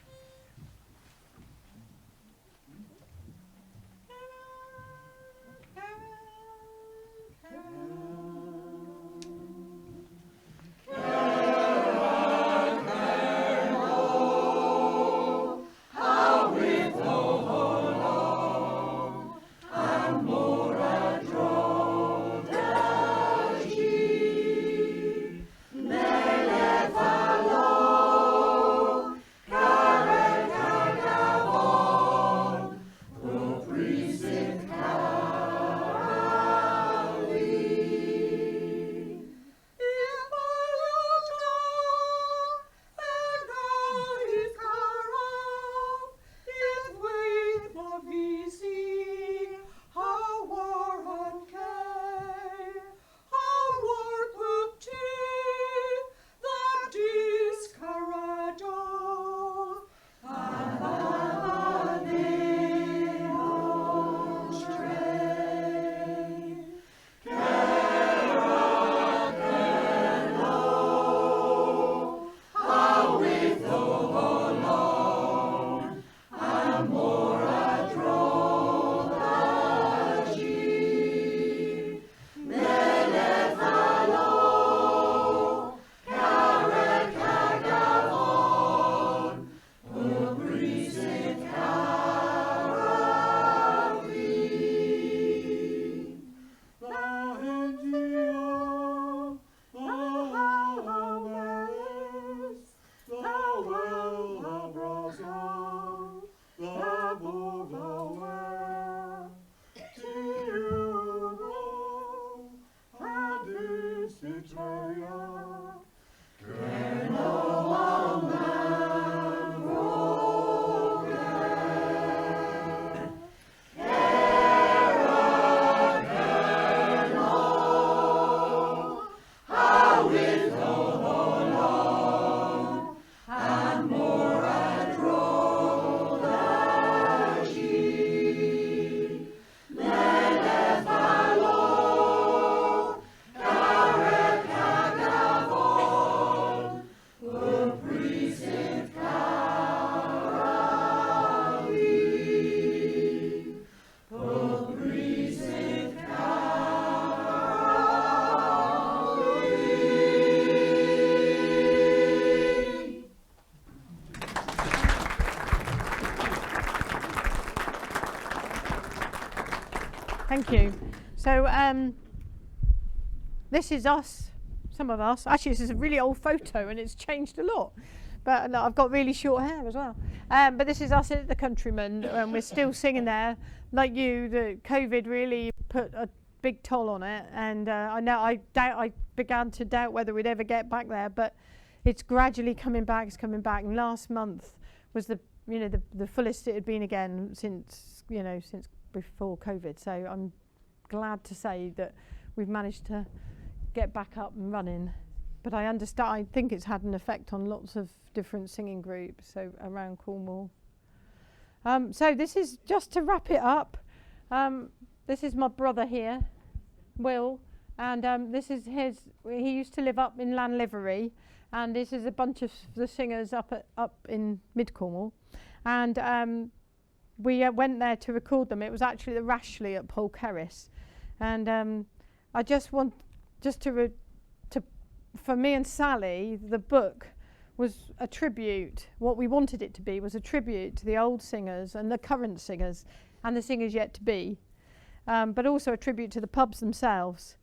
Thank you. So this is us, some of us. Actually, this is a really old photo and it's changed a lot. But I've got really short hair as well. But this is us at the Countryman, and we're still singing there. Like you, the COVID really put a big toll on it, and I began to doubt whether we'd ever get back there, but it's gradually coming back. It's coming back. And last month was the fullest it had been again since before COVID. So I'm glad to say that we've managed to get back up and running. But I understand, I think it's had an effect on lots of different singing groups around Cornwall. So this is just to wrap it up. This is my brother here, Will, and this is he used to live up in Lanlivery, and this is a bunch of the singers up in Mid Cornwall. And we went there to record them. It was actually the Rashley at Polkerris. And I just want, for me and Sally, the book was a tribute. What we wanted it to be was a tribute to the old singers and the current singers and the singers yet to be, but also a tribute to the pubs themselves.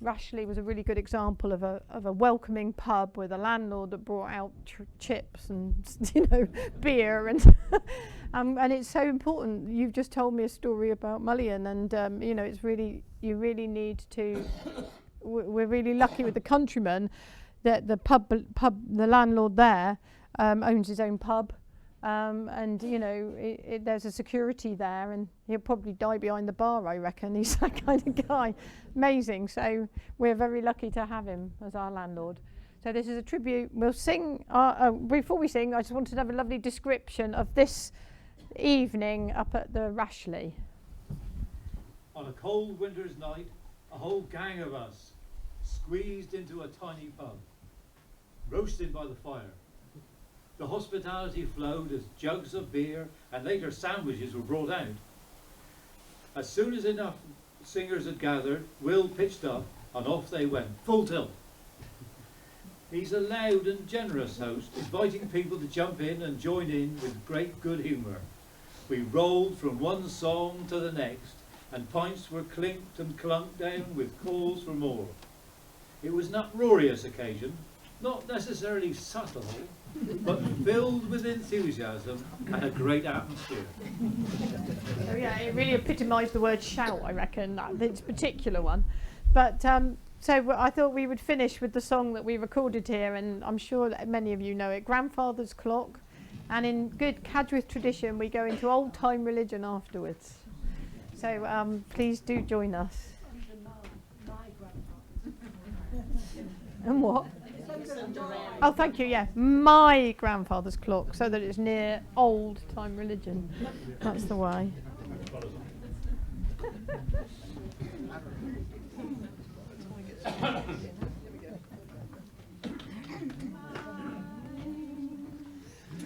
Rashley was a really good example of a welcoming pub with a landlord that brought out chips and beer and and it's so important. You've just told me a story about Mullion, and it's really, you really need to. We're really lucky with the Countryman that the the landlord there owns his own pub, and there's a security there, and he'll probably die behind the bar, I reckon. He's that kind of guy. Amazing. So we're very lucky to have him as our landlord. So this is a tribute. We'll sing. Before we sing, I just wanted to have a lovely description of this evening up at the Rashley. On a cold winter's night, a whole gang of us squeezed into a tiny pub, roasted by the fire. The hospitality flowed as jugs of beer and later sandwiches were brought out. As soon as enough singers had gathered, Will pitched up and off they went, full tilt. He's a loud and generous host, inviting people to jump in and join in with great good humour. We rolled from one song to the next, and pints were clinked and clunked down with calls for more. It was an uproarious occasion, not necessarily subtle, but filled with enthusiasm and a great atmosphere. Oh yeah, it really epitomised the word shout, I reckon, this particular one. But so I thought we would finish with the song that we recorded here, and I'm sure that many of you know it, Grandfather's Clock. And in good Cadgwith tradition, we go into old time religion afterwards. So please do join us. And what? Oh, thank you, yeah. My grandfather's clock, so that it's near old time religion. That's the way.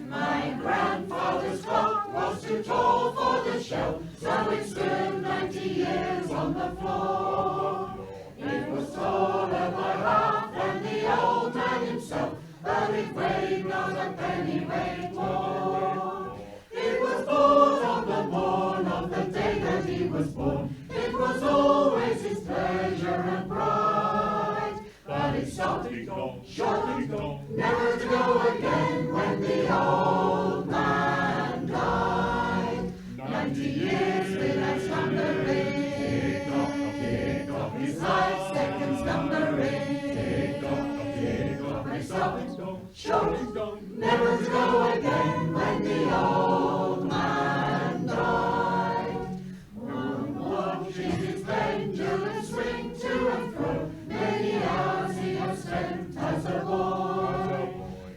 My grandfather's clock was too tall for the shelf, so it stood 90 years on the floor. It was taller by half than the old man himself, but it weighed not a pennyweight more. It was bought on the morn of the day that he was born. It was always his pleasure and pride, but it stopped shortly gone, never to go again when the old man died. 90 years without slumbering, his life seconds numbering. But it stopped shortly, never to go again when the old man died. One watches his pendulum swing to and fro, many hours he has spent as a boy.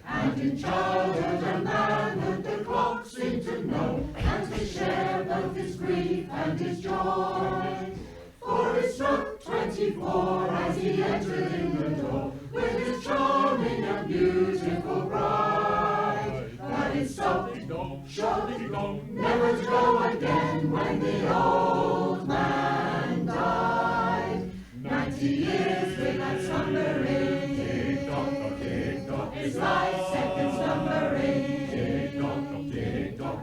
And in childhood and manhood the clock seemed to know, and to share both his grief and his joy. For it struck 24 as he entered in the door, with his charming and beautiful bride. But it stopped shortly gone, never to go again when the old man died. 90 years without slumbering, his life seconds numbering.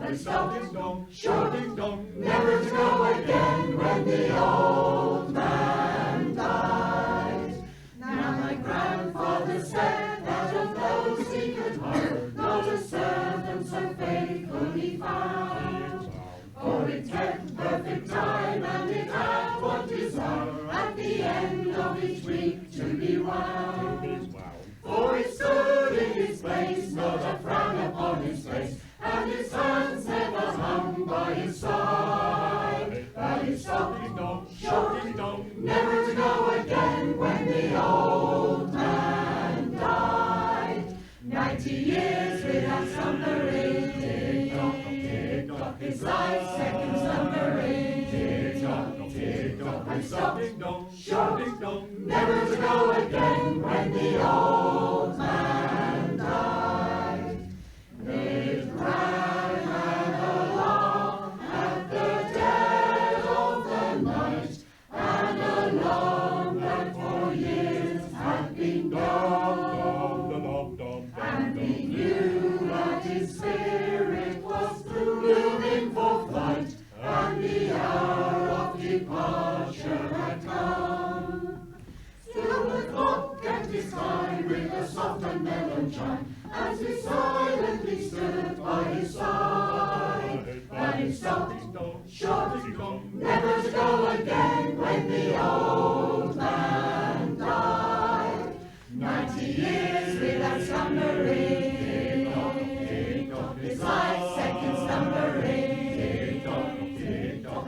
I stopped ding dong, short ding dong, never to go again when the old man died. Now my grandfather said that of those he could hire, not a servant so faithful he found. For it kept perfect time and it had one desire, at the end of each week to be wound. For he stood in his place, not a frown upon his face, and his hands never hung by his side. But he stopped ding dong, short ding dong, never to go again when the old man died. 90 years without slumbering, tick-tock, tick-tock, his life's second slumbering, tick-tock, tick-tock, and stopped ding dong, short ding dong, never to go again when the old man died. It ran and along at the dead of the night, and along that for years had been gone. And we knew that his spirit was moving for flight, and the hour of departure had come. Still the clock kept his time with a soft and mellow chime, as we silently stood by his side. But he stopped, short, never to go again when the old man died. 90 years without slumbering, his life's second slumbering,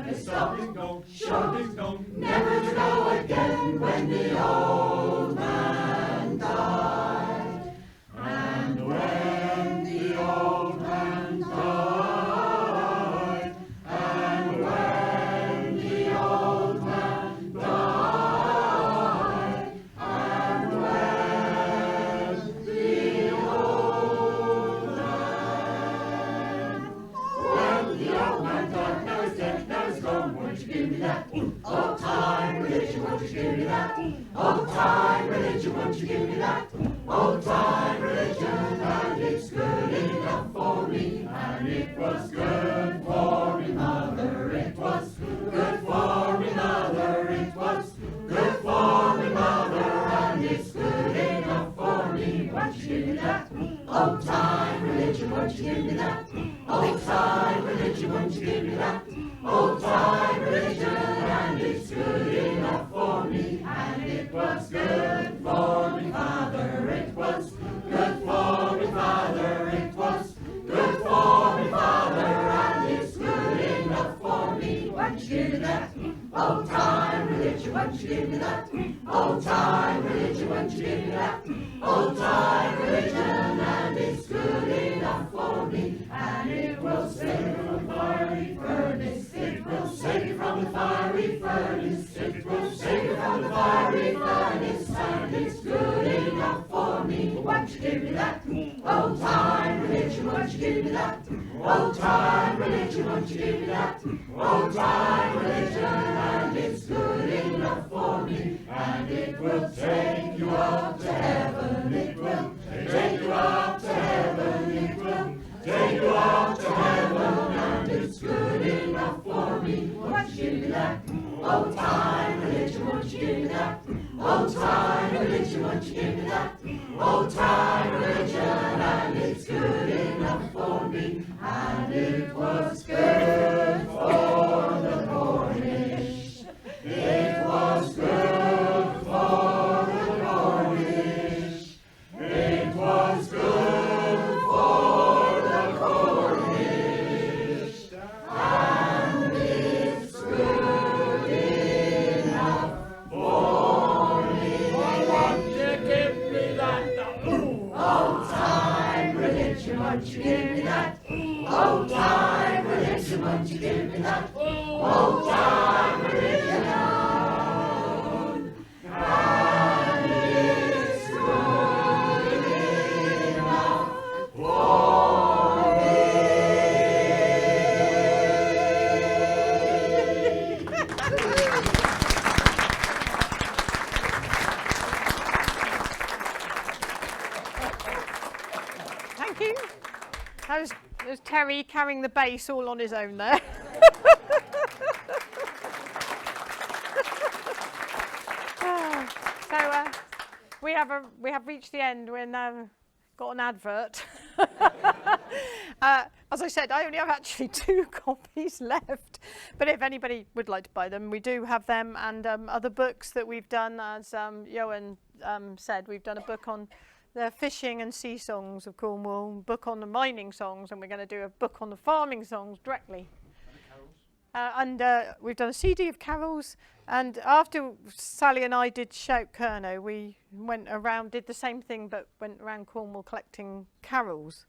his stopping, short, never to go again when the old man died. And when the old man died, and when the old man died, and when the old man died, now he's dead, now he's gone, won't you give me that? Old time religion, won't you give me that? Old time religion, won't you give me that? Old time religion, and it's good enough for me, and it was good for me mother, it was good for me mother, it was good for me mother, and it's good enough for me. Won't you give me that? Old time religion, won't you give me that? Old time religion, won't you give me that? Old time religion, and it's good enough for me, and it was good for me father, it was good for me father, it was good for me father, and it's good enough for me. Won't you give me that? Old time religion, won't you give me that? Old time religion, won't you give me that? Old time religion, and it's good enough for me, and it will save you from the fiery furnace, it will save you from the fiery furnace, it will save you from the fiery furnace, and it's good enough for me. Won't you give me that? Old time religion, won't you give me that? Old time religion, won't you give me that? Old time religion, and it's good enough for me, and it will take you up to heaven, it will take you up to heaven, it will take you up to heaven, and it's good enough for me. Won't you give me that? Old time religion, won't you give me that? Old time religion, won't you give me that? Old time religion, and it's good enough for me, and it was good for the Cornish, it was good for the Cornish, it was good for the Cornish, and it's good enough for me. Won't you give me that? Old time religion, won't you give me that? Old time religion, won't you give me that? Old time religion, and it's good enough for me. Thank you. That was terrible. Terry carrying the bass all on his own there. So we have reached the end. We're now got an advert. As I said, I only have actually 2 copies left, but if anybody would like to buy them, we do have them, and other books that we've done, as Johan said, we've done a book on the fishing and sea songs of Cornwall, a book on the mining songs, and we're going to do a book on the farming songs directly. And we've done a CD of carols, and after Sally and I did Shout Kernow, we went around, did the same thing, but went around Cornwall collecting carols.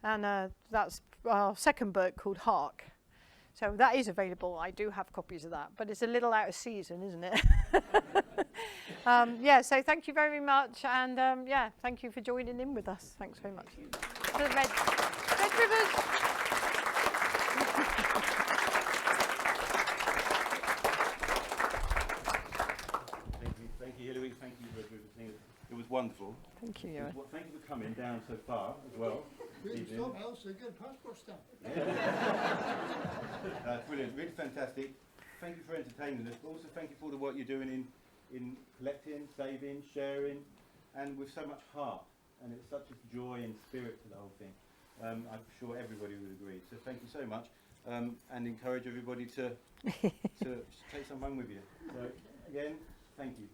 And that's our second book called Hark. So that is available. I do have copies of that, but it's a little out of season, isn't it? Yeah, so thank you very much, and yeah, thank you for joining in with us. Thanks very much. To the Red Rivers. Thank you, Hilary. Thank you, Red Rivers. It was wonderful. Thank you, Johan. Thank you for coming down so far as well. Stonehouse, a good passport stamp. Brilliant, really fantastic. Thank you for entertaining us, but also thank you for all the work you're doing in collecting, saving, sharing, and with so much heart. And it's such a joy and spirit to the whole thing. I'm sure everybody would agree. So thank you so much, and encourage everybody to take some home with you. So again, thank you.